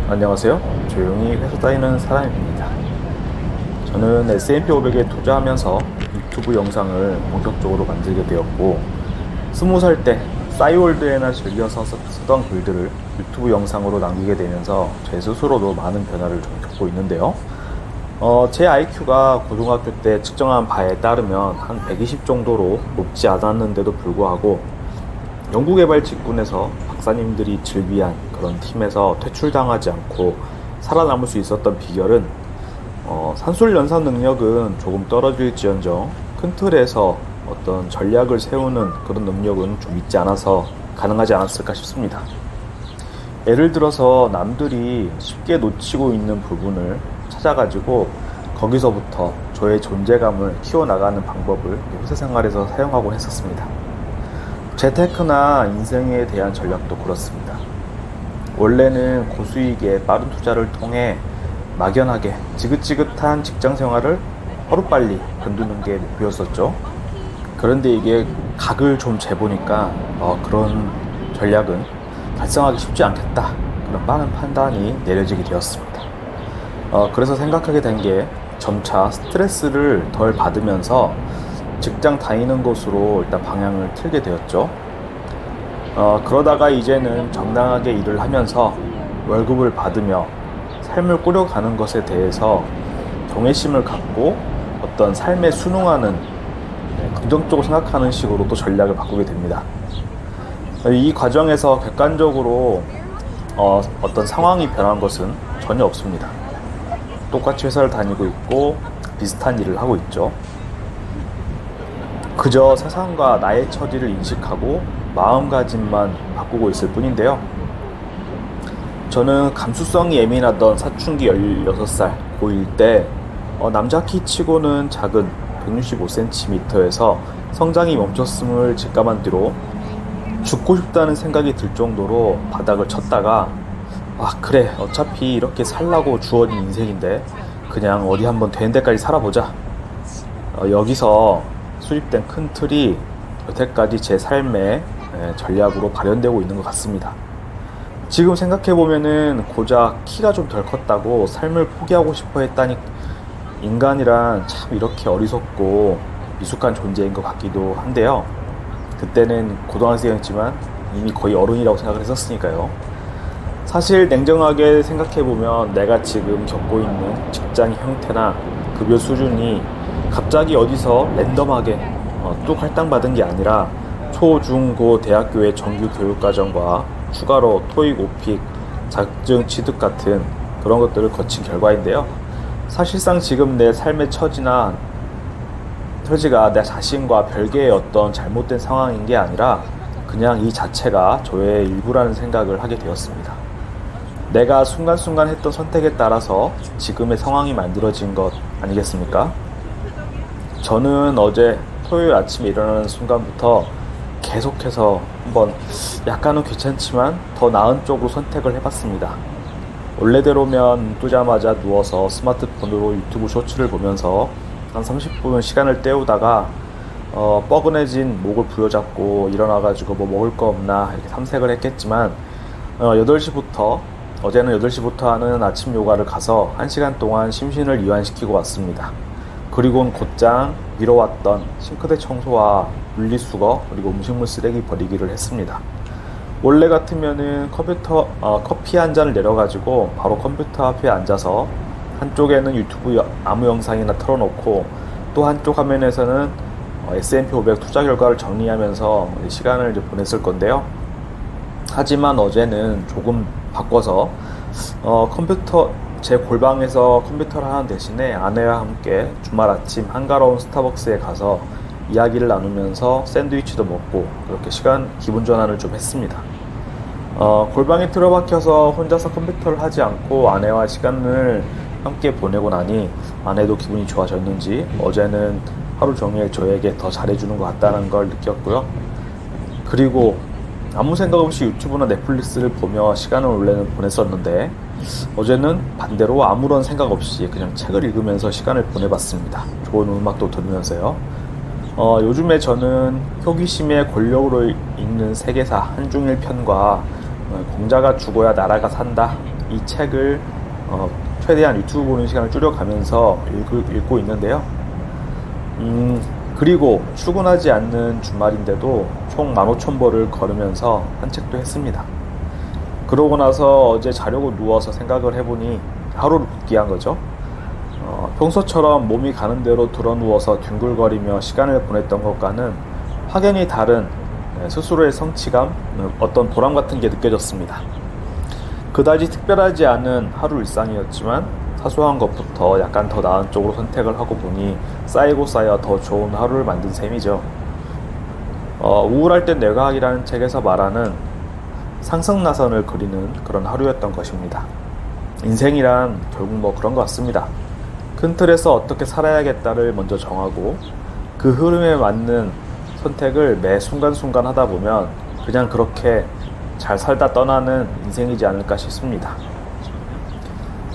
안녕하세요. 조용히 회사 다니는 사람입니다. 저는 S&P 500에 투자하면서 유튜브 영상을 본격적으로 만들게 되었고, 20살 때 싸이월드에나 즐겨서 쓰던 글들을 유튜브 영상으로 남기게 되면서 제 스스로도 많은 변화를 좀 겪고 있는데요. 제 IQ가 고등학교 때 측정한 바에 따르면 한 120 정도로 높지 않았는데도 불구하고 연구개발 직군에서 박사님들이 즐비한 그런 팀에서 퇴출당하지 않고 살아남을 수 있었던 비결은 산술 연산 능력은 조금 떨어질지언정 큰 틀에서 어떤 전략을 세우는 그런 능력은 좀 있지 않아서 가능하지 않았을까 싶습니다. 예를 들어서 남들이 쉽게 놓치고 있는 부분을 찾아가지고 거기서부터 저의 존재감을 키워나가는 방법을 회사 생활에서 사용하곤 했었습니다. 재테크나 인생에 대한 전략도 그렇습니다. 원래는 고수익의 빠른 투자를 통해 막연하게 지긋지긋한 직장 생활을 하루빨리 건두는 게 목표였었죠. 그런데 이게 각을 좀 재보니까 그런 전략은 달성하기 쉽지 않겠다, 그런 많은 판단이 내려지게 되었습니다. 그래서 생각하게 된 게 점차 스트레스를 덜 받으면서 직장 다니는 곳으로 일단 방향을 틀게 되었죠. 그러다가 이제는 정당하게 일을 하면서 월급을 받으며 삶을 꾸려가는 것에 대해서 경외심을 갖고 어떤 삶에 순응하는, 긍정적으로 생각하는 식으로 또 전략을 바꾸게 됩니다. 이 과정에서 객관적으로 어떤 상황이 변한 것은 전혀 없습니다. 똑같이 회사를 다니고 있고 비슷한 일을 하고 있죠. 그저 세상과 나의 처지를 인식하고 마음가짐만 바꾸고 있을 뿐인데요. 저는 감수성이 예민하던 사춘기 16살 고1 때 남자 키 치고는 작은 165cm에서 성장이 멈췄음을 직감한 뒤로 죽고 싶다는 생각이 들 정도로 바닥을 쳤다가 그래, 어차피 이렇게 살라고 주어진 인생인데 그냥 어디 한번 되는 데까지 살아보자. 여기서 수립된 큰 틀이 여태까지 제 삶의 전략으로 발현되고 있는 것 같습니다. 지금 생각해보면은 고작 키가 좀 덜 컸다고 삶을 포기하고 싶어 했다니, 인간이란 참 이렇게 어리석고 미숙한 존재인 것 같기도 한데요. 그때는 고등학생이었지만 이미 거의 어른이라고 생각을 했었으니까요. 사실 냉정하게 생각해보면 내가 지금 겪고 있는 직장의 형태나 급여 수준이 갑자기 어디서 랜덤하게 뚝 할당받은 게 아니라 초, 중, 고 대학교의 정규 교육과정과 추가로 토익, 오픽, 자격증 취득 같은 그런 것들을 거친 결과인데요. 사실상 지금 내 삶의 처지가 내 자신과 별개의 어떤 잘못된 상황인 게 아니라 그냥 이 자체가 저의 일부라는 생각을 하게 되었습니다. 내가 순간순간 했던 선택에 따라서 지금의 상황이 만들어진 것 아니겠습니까? 저는 어제 토요일 아침에 일어나는 순간부터 계속해서 한번 약간은 귀찮지만 더 나은 쪽으로 선택을 해봤습니다. 원래대로면 눈 뜨자마자 누워서 스마트폰으로 유튜브 쇼츠를 보면서 한 30분 시간을 때우다가 뻐근해진 목을 부여잡고 일어나가지고 뭐 먹을 거 없나 이렇게 탐색을 했겠지만 어제는 8시부터 하는 아침 요가를 가서 1시간 동안 심신을 이완시키고 왔습니다. 그리고는 곧장 미뤄왔던 싱크대 청소와 분리수거 그리고 음식물 쓰레기 버리기를 했습니다. 원래 같으면은 커피 한 잔을 내려가지고 바로 컴퓨터 앞에 앉아서 한쪽에는 유튜브 아무 영상이나 틀어놓고 또 한쪽 화면에서는 S&P 500 투자 결과를 정리하면서 시간을 이제 보냈을 건데요. 하지만 어제는 조금 바꿔서 제 골방에서 컴퓨터를 하는 대신에 아내와 함께 주말 아침 한가로운 스타벅스에 가서 이야기를 나누면서 샌드위치도 먹고 그렇게 기분 전환을 좀 했습니다. 골방에 틀어박혀서 혼자서 컴퓨터를 하지 않고 아내와 시간을 함께 보내고 나니 아내도 기분이 좋아졌는지 어제는 하루 종일 저에게 더 잘해주는 것 같다는 걸 느꼈고요. 그리고 아무 생각 없이 유튜브나 넷플릭스를 보며 시간을 원래는 보냈었는데 어제는 반대로 아무런 생각 없이 그냥 책을 읽으면서 시간을 보내봤습니다. 좋은 음악도 들으면서요. 요즘에 저는 호기심에 권력으로 읽는 세계사 한중일 편과 공자가 죽어야 나라가 산다 이 책을 최대한 유튜브 보는 시간을 줄여가면서 읽고 있는데요. 그리고 출근하지 않는 주말인데도 총 15,000보를 걸으면서 산책도 했습니다. 그러고 나서 어제 자려고 누워서 생각을 해보니 하루를 복귀한 거죠. 평소처럼 몸이 가는 대로 드러누워서 뒹굴거리며 시간을 보냈던 것과는 확연히 다른 스스로의 성취감, 어떤 보람 같은 게 느껴졌습니다. 그다지 특별하지 않은 하루 일상이었지만 사소한 것부터 약간 더 나은 쪽으로 선택을 하고 보니 쌓이고 쌓여 더 좋은 하루를 만든 셈이죠. 우울할 땐 뇌과학이라는 책에서 말하는 상승나선을 그리는 그런 하루였던 것입니다. 인생이란 결국 뭐 그런 것 같습니다. 큰 틀에서 어떻게 살아야겠다를 먼저 정하고 그 흐름에 맞는 선택을 매 순간순간 하다 보면 그냥 그렇게 잘 살다 떠나는 인생이지 않을까 싶습니다.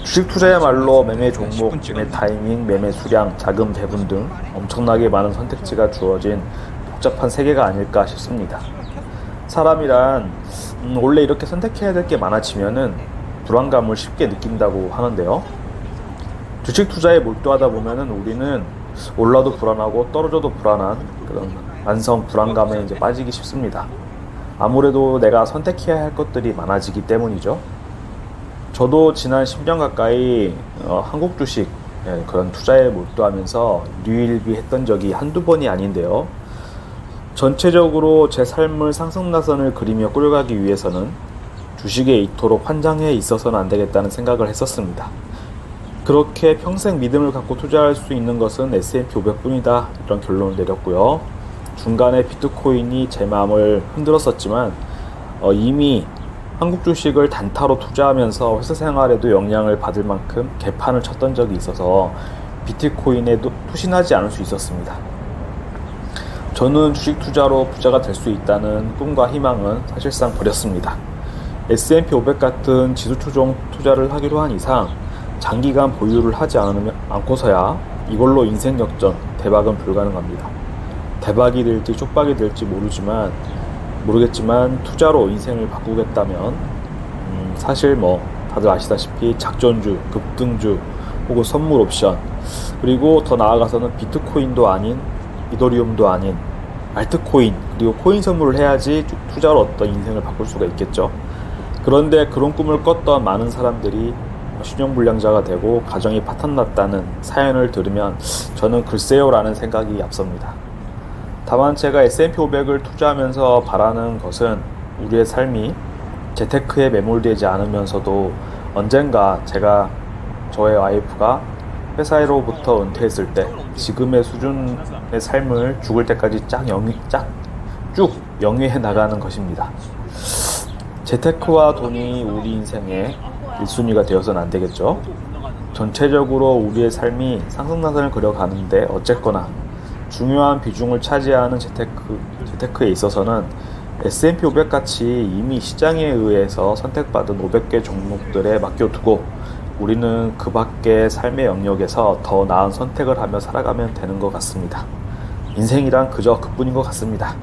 주식 투자야말로 매매 종목, 매매 타이밍, 매매 수량, 자금 배분 등 엄청나게 많은 선택지가 주어진 복잡한 세계가 아닐까 싶습니다. 사람이란 원래 이렇게 선택해야 될 게 많아지면은 불안감을 쉽게 느낀다고 하는데요. 주식 투자에 몰두하다 보면은 우리는 올라도 불안하고 떨어져도 불안한 그런 만성 불안감에 이제 빠지기 쉽습니다. 아무래도 내가 선택해야 할 것들이 많아지기 때문이죠. 저도 지난 10년 가까이 한국 주식 그런 투자에 몰두하면서 유일비했던 적이 한두 번이 아닌데요. 전체적으로 제 삶을 상승나선을 그리며 꾸려가기 위해서는 주식에 이토록 환장해 있어서는 안 되겠다는 생각을 했었습니다. 그렇게 평생 믿음을 갖고 투자할 수 있는 것은 S&P 500뿐이다, 이런 결론을 내렸고요. 중간에 비트코인이 제 마음을 흔들었었지만 이미 한국 주식을 단타로 투자하면서 회사 생활에도 영향을 받을 만큼 개판을 쳤던 적이 있어서 비트코인에도 투신하지 않을 수 있었습니다. 저는 주식 투자로 부자가 될 수 있다는 꿈과 희망은 사실상 버렸습니다. S&P 500 같은 지수 추종 투자를 하기로 한 이상 장기간 보유를 하지 않고서야 이걸로 인생 역전, 대박은 불가능합니다. 대박이 될지 쪽박이 될지 모르겠지만 투자로 인생을 바꾸겠다면 사실 뭐 다들 아시다시피 작전주, 급등주 혹은 선물 옵션, 그리고 더 나아가서는 비트코인도 아닌 이더리움도 아닌 알트코인, 그리고 코인 선물을 해야지 투자로 어떤 인생을 바꿀 수가 있겠죠. 그런데 그런 꿈을 꿨던 많은 사람들이 신용불량자가 되고 가정이 파탄났다는 사연을 들으면 저는 글쎄요 라는 생각이 앞섭니다. 다만 제가 S&P 500을 투자하면서 바라는 것은 우리의 삶이 재테크에 매몰되지 않으면서도 언젠가 저의 와이프가 회사로부터 은퇴했을 때 지금의 수준의 삶을 죽을 때까지 쭉 영위해 나가는 것입니다. 재테크와 돈이 우리 인생의 1순위가 되어서는 안 되겠죠. 전체적으로 우리의 삶이 상승나선을 그려가는데 어쨌거나 중요한 비중을 차지하는 재테크에 있어서는 S&P 500 같이 이미 시장에 의해서 선택받은 500개 종목들에 맡겨두고 우리는 그 밖의 삶의 영역에서 더 나은 선택을 하며 살아가면 되는 것 같습니다. 인생이란 그저 그뿐인 것 같습니다.